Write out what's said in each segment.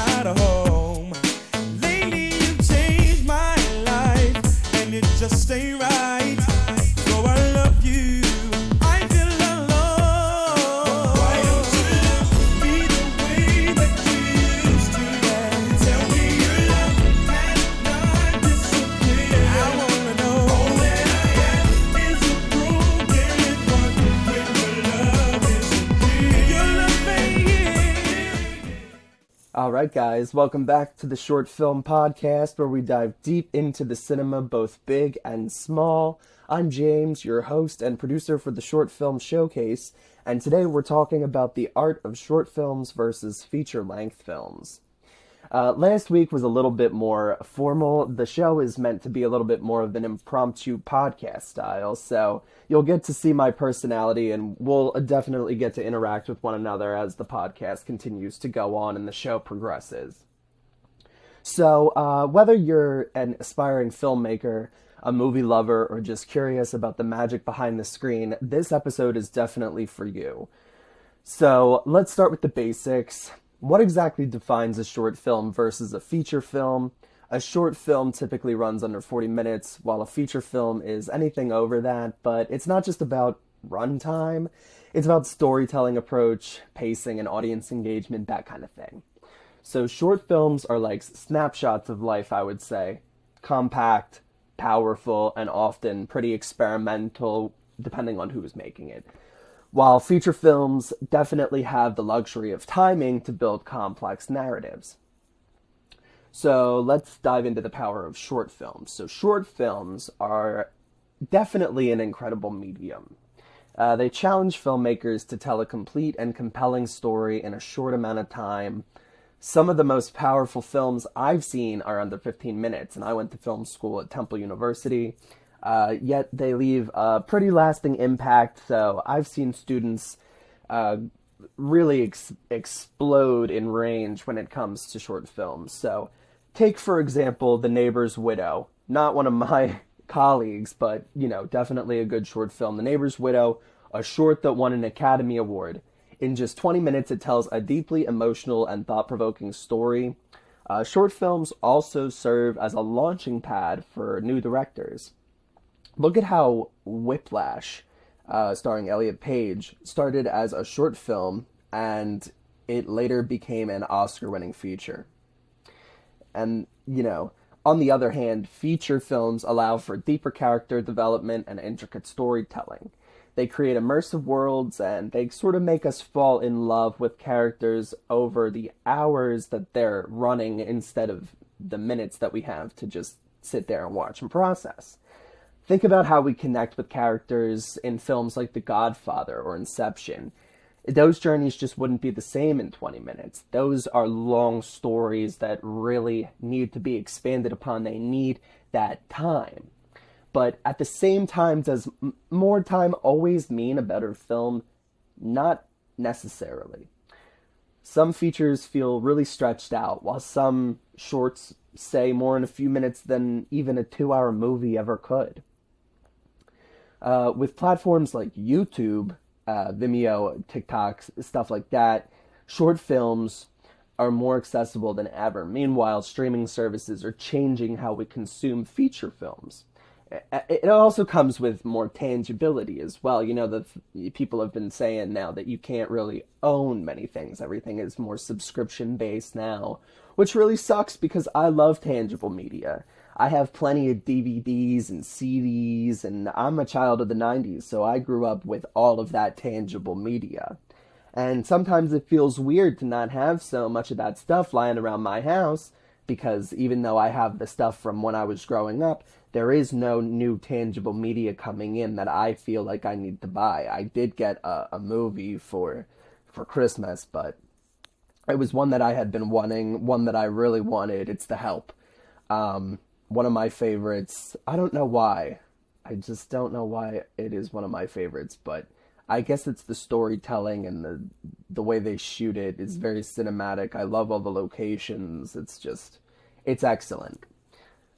not a home. Lately you've changed my life, and it just ain't right. So I love you, I feel alone. Why don't you love me the way that you used to? Tell me your love has not disappeared. I wanna know. All that I am is a broken heart when your love isn't here. Your love ain't here. Alright guys, welcome back to the Short Film Podcast, where we dive deep into the cinema, both big and small. I'm James, your host and producer for the Short Film Showcase, and today we're talking about the art of short films versus feature-length films. Last week was a little bit more formal. The show is meant to be a little bit more of an impromptu podcast style, so you'll get to see my personality and we'll definitely get to interact with one another as the podcast continues to go on and the show progresses. So, whether you're an aspiring filmmaker, a movie lover, or just curious about the magic behind the screen, this episode is definitely for you. So, let's start with the basics. What exactly defines a short film versus a feature film? A short film typically runs under 40 minutes, while a feature film is anything over that, but it's not just about runtime, it's about storytelling approach, pacing, and audience engagement, that kind of thing. So short films are like snapshots of life, I would say. Compact, powerful, and often pretty experimental, depending on who's making it. While feature films definitely have the luxury of timing to build complex narratives. So let's dive into the power of short films. So short films are definitely an incredible medium. They challenge filmmakers to tell a complete and compelling story in a short amount of time. Some of the most powerful films I've seen are under 15 minutes, and I went to film school at Temple University. Yet they leave a pretty lasting impact, so I've seen students really explode in range when it comes to short films. So take, for example, The Neighbor's Widow. Not one of my colleagues, but, definitely a good short film. The Neighbor's Widow, a short that won an Academy Award. In just 20 minutes, it tells a deeply emotional and thought-provoking story. Short films also serve as a launching pad for new directors. Look at how Whiplash, starring Elliot Page, started as a short film, and it later became an Oscar-winning feature. And, on the other hand, feature films allow for deeper character development and intricate storytelling. They create immersive worlds, and they sort of make us fall in love with characters over the hours that they're running instead of the minutes that we have to just sit there and watch and process. Think about how we connect with characters in films like The Godfather or Inception. Those journeys just wouldn't be the same in 20 minutes. Those are long stories that really need to be expanded upon. They need that time. But at the same time, does more time always mean a better film? Not necessarily. Some features feel really stretched out, while some shorts say more in a few minutes than even a 2-hour movie ever could. With platforms like YouTube, Vimeo, TikTok, stuff like that, short films are more accessible than ever. Meanwhile, streaming services are changing how we consume feature films. It also comes with more tangibility as well. The people have been saying now that you can't really own many things. Everything is more subscription-based now, which really sucks because I love tangible media. I have plenty of DVDs and CDs, and I'm a child of the 90s, so I grew up with all of that tangible media. And sometimes it feels weird to not have so much of that stuff lying around my house, because even though I have the stuff from when I was growing up, there is no new tangible media coming in that I feel like I need to buy. I did get a movie for Christmas, but it was one that I had been wanting, one that I really wanted. It's The Help. One of my favorites. I don't know why. I just don't know why it is one of my favorites, but I guess it's the storytelling and the way they shoot it is very cinematic. I love all the locations. It's excellent.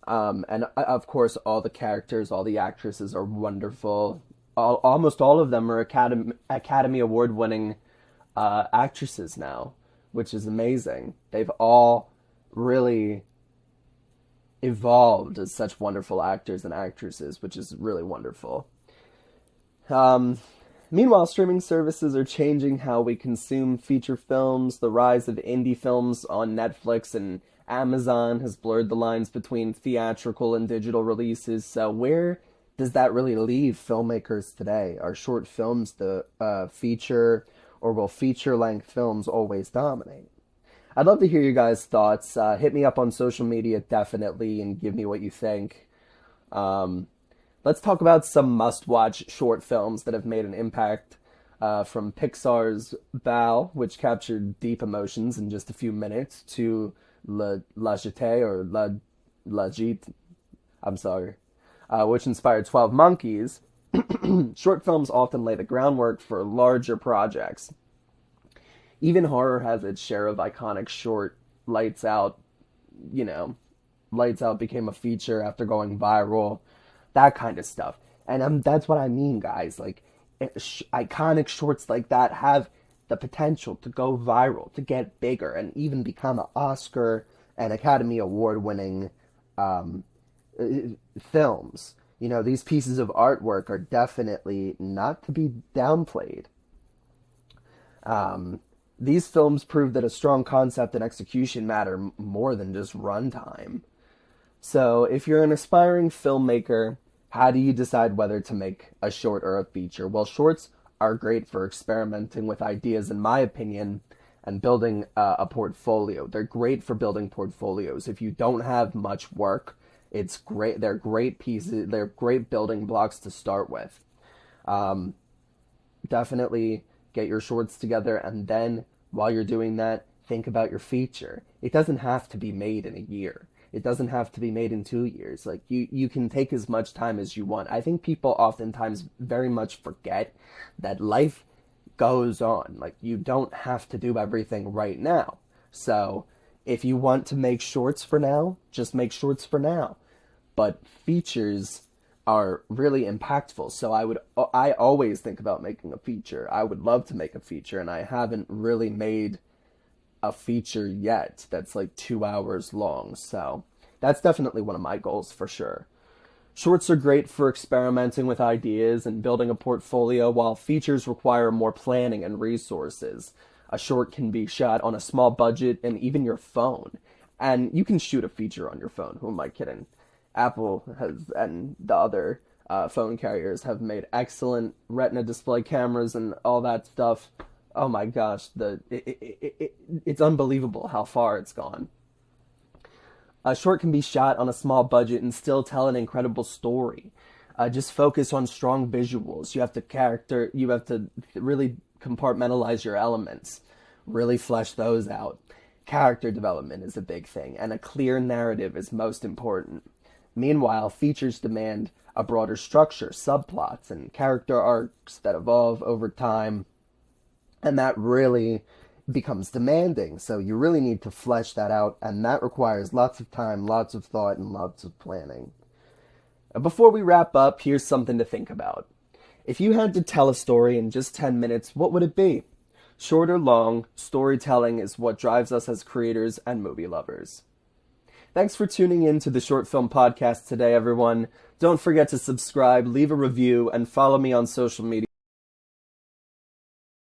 And of course, all the characters, all the actresses are wonderful. Almost all of them are Academy Award winning actresses now, which is amazing. They've all really evolved as such wonderful actors and actresses, which is really wonderful. Meanwhile, streaming services are changing how we consume feature films. The rise of indie films on Netflix and Amazon has blurred the lines between theatrical and digital releases. So where does that really leave filmmakers today? Are short films the feature, or will feature-length films always dominate? I'd love to hear you guys' thoughts. Hit me up on social media, definitely, and give me what you think. Let's talk about some must-watch short films that have made an impact, from Pixar's Bao, which captured deep emotions in just a few minutes, to La Jetée, or La Jite, I'm sorry, which inspired 12 Monkeys. Short films often lay the groundwork for larger projects. Even horror has its share of iconic short. Lights Out, Lights Out became a feature after going viral. That kind of stuff. And that's what I mean, guys. Like, iconic shorts like that have the potential to go viral, to get bigger, and even become an Oscar and Academy Award winning films. These pieces of artwork are definitely not to be downplayed. These films prove that a strong concept and execution matter more than just runtime. So, if you're an aspiring filmmaker, how do you decide whether to make a short or a feature? Well, shorts are great for experimenting with ideas, in my opinion, and building a portfolio. They're great for building portfolios. If you don't have much work, it's great. They're great pieces. They're great building blocks to start with. Definitely get your shorts together, and then while you're doing that, think about your feature. It doesn't have to be made in a year. It doesn't have to be made in 2 years. Like, you can take as much time as you want. I think people oftentimes very much forget that life goes on. Like, you don't have to do everything right now. So if you want to make shorts for now, just make shorts for now. But features are really impactful. So I always think about making a feature. I would love to make a feature, and I haven't really made a feature yet that's like 2 hours long. So that's definitely one of my goals for sure. Shorts are great for experimenting with ideas and building a portfolio, while features require more planning and resources. A short can be shot on a small budget and even your phone. And you can shoot a feature on your phone. Who am I kidding? Apple has, and the other phone carriers have made excellent retina display cameras and all that stuff. Oh my gosh, it's unbelievable how far it's gone. A short can be shot on a small budget and still tell an incredible story. Just focus on strong visuals. You have to really compartmentalize your elements. Really flesh those out. Character development is a big thing, and a clear narrative is most important. Meanwhile, features demand a broader structure, subplots, and character arcs that evolve over time. And that really becomes demanding. So you really need to flesh that out, and that requires lots of time, lots of thought, and lots of planning. Before we wrap up, here's something to think about. If you had to tell a story in just 10 minutes, what would it be? Short or long, storytelling is what drives us as creators and movie lovers. Thanks for tuning in to the Short Film Podcast today, everyone. Don't forget to subscribe, leave a review, and follow me on social media.